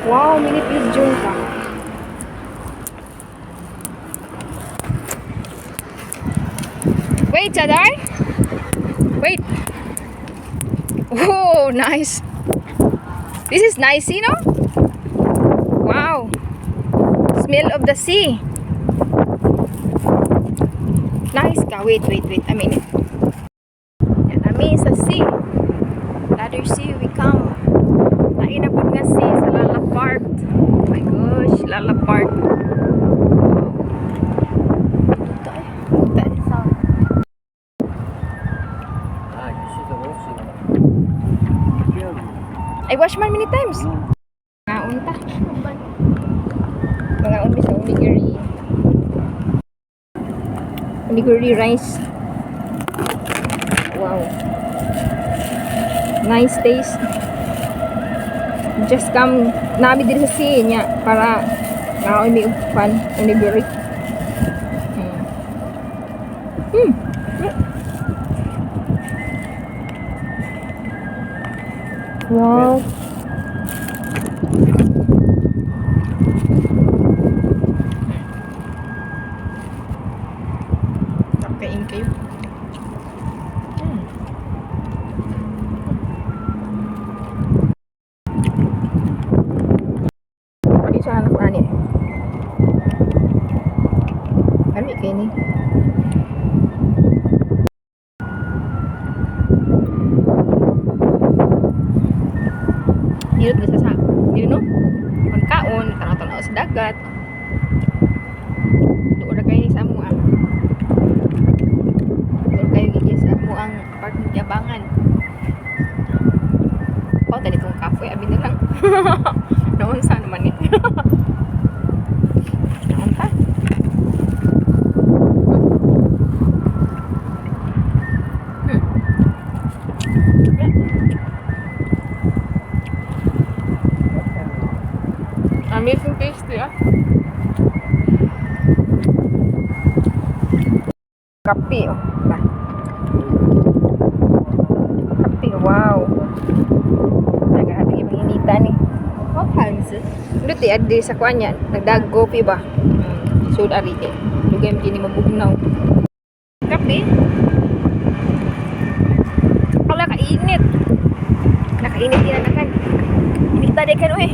Wow, mini pigeon ka. Wait, Chadar. Wait. Oh, nice. This is nice, you know? Wow. Smell of the sea. Nice ka. Wait. A minute. Yan, amin sa sea. Ladder sea we come. Nainabot nga sea sa Lala Park. Oh my gosh, Lala Park. I wash man many times. Ngaon ta. Ngaon mi sa onigiri. Onigiri rice. Wow. Nice taste. Just come nabi diri sa sea niya para ngaon mi og pan onigiri. Wow. Kain kayo. Pwede sa anak ko ani. Ano kayo ni? Hirap na sa you know? Magkaon, tanaw-tanaw sa dagat. Doon na kayo sa mua. Doon kayo gigil sa muang apartment yabangan. Pao, tali itong kapoy. Abi na lang. Naon sa naman eh. Naon ka? Amazing tasty ah. Kape oh. Kape, wow. Nagabi ibang inita ni. What times? Luti adi sa kuanya, nagdag kopi ba? Sud ari eh. Dugay mo kini mabugnaw. Kape. Ala kainit. Nakainit din anakan. Inita de kan oy.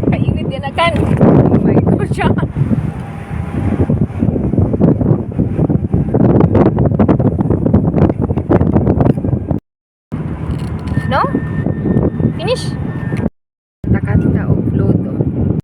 Kainit din anakan. Oh my gosh. No? Finish? Takata og float.